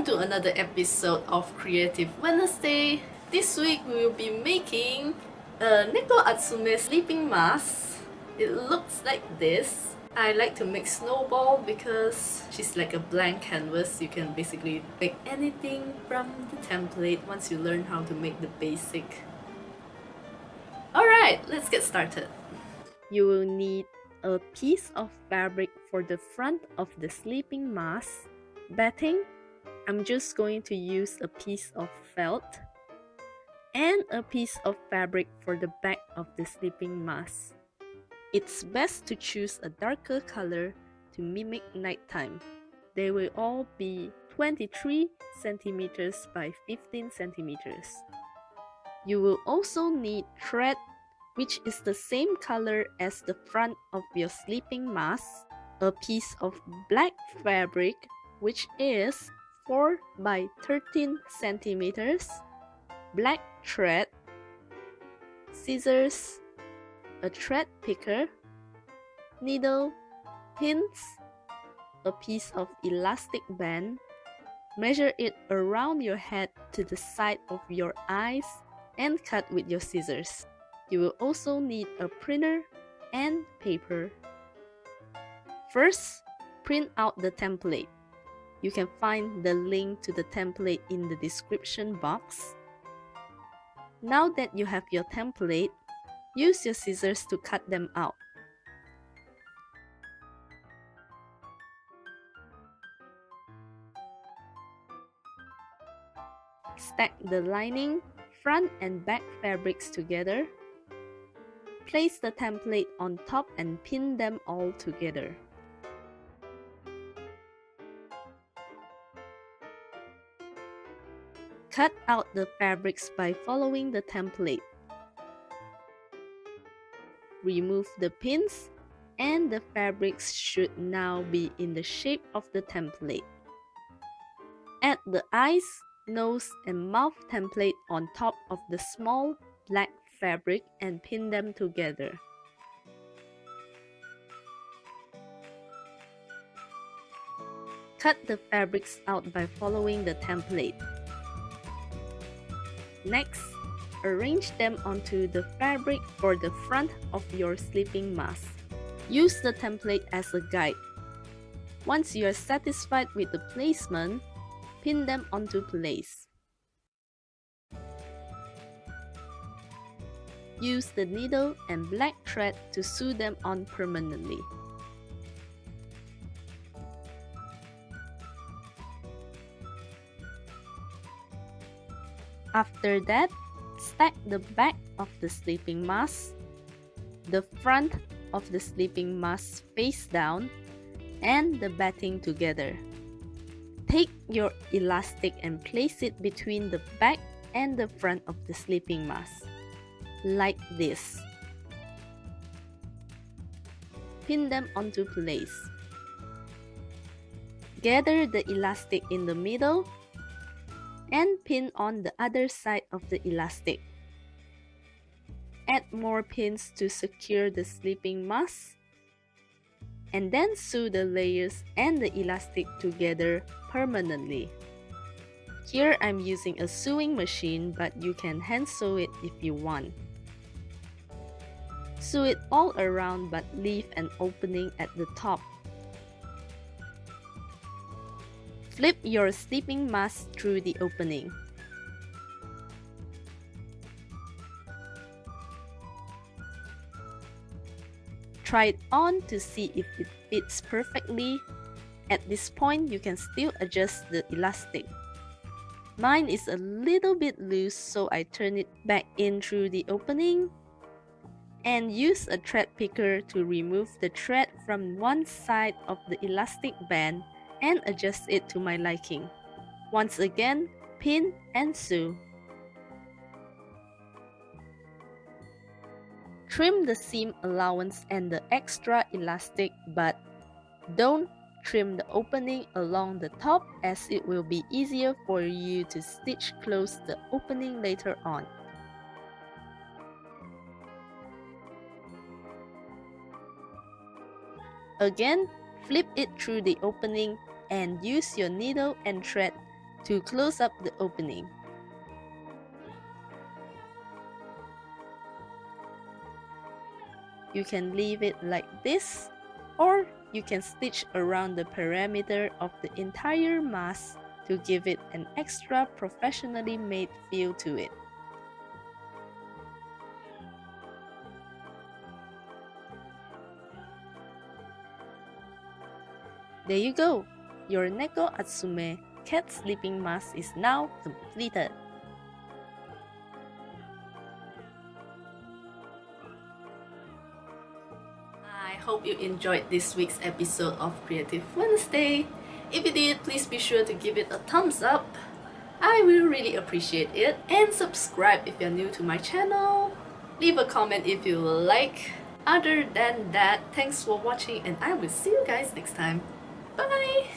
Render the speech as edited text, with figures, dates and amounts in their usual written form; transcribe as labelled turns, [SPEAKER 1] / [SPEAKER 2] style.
[SPEAKER 1] to another episode of Creative Wednesday. This week we will be making a Neko Atsume sleeping mask. It looks like this. I like to make snowball because she's like a blank canvas. You can basically make anything from the template once you learn how to make the basic. Alright, let's get started. You will need a piece of fabric for the front of the sleeping mask, batting. I'm just going to use a piece of felt, and a piece of fabric for the back of the sleeping mask. It's best to choose a darker color to mimic nighttime. They will all be 23 centimeters by 15 centimeters. You will also need thread, which is the same color as the front of your sleeping mask, a piece of black fabric, which is 4 by 13 centimeters, black thread, scissors, a thread picker, needle, pins, a piece of elastic band. Measure it around your head to the side of your eyes and cut with your scissors. You will also need a printer and paper. First, print out the template. You can find the link to the template in the description box. Now that you have your template, use your scissors to cut them out. Stack the lining, front and back fabrics together. Place the template on top and pin them all together. Cut out the fabrics by following the template. Remove the pins, and the fabrics should now be in the shape of the template. Add the eyes, nose, and mouth template on top of the small black fabric and pin them together. Cut the fabrics out by following the template. Next, arrange them onto the fabric for the front of your sleeping mask. Use the template as a guide. Once you are satisfied with the placement, pin them onto place. Use the needle and black thread to sew them on permanently. After that, stack the back of the sleeping mask, the front of the sleeping mask face down, and the batting together. Take your elastic and place it between the back and the front of the sleeping mask, like this. Pin them onto place. Gather the elastic in the middle and pin on the other side of the elastic. Add more pins to secure the sleeping mask, and then sew the layers and the elastic together permanently. Here I'm using a sewing machine, but you can hand sew it if you want. Sew it all around but leave an opening at the top. Flip your sleeping mask through the opening. Try it on to see if it fits perfectly. At this point, you can still adjust the elastic. Mine is a little bit loose, so I turn it back in through the opening and use a thread picker to remove the thread from one side of the elastic band and adjust it to my liking. Once again, pin and sew. Trim the seam allowance and the extra elastic, but don't trim the opening along the top, as it will be easier for you to stitch close the opening later on. Again, flip it through the opening and use your needle and thread to close up the opening. You can leave it like this, or you can stitch around the perimeter of the entire mask to give it an extra professionally made feel to it. There you go! Your Neko Atsume cat sleeping mask is now completed. I hope you enjoyed this week's episode of Creative Wednesday. If you did, please be sure to give it a thumbs up. I will really appreciate it. And subscribe if you're new to my channel. Leave a comment if you like. Other than that, thanks for watching and I will see you guys next time. Bye!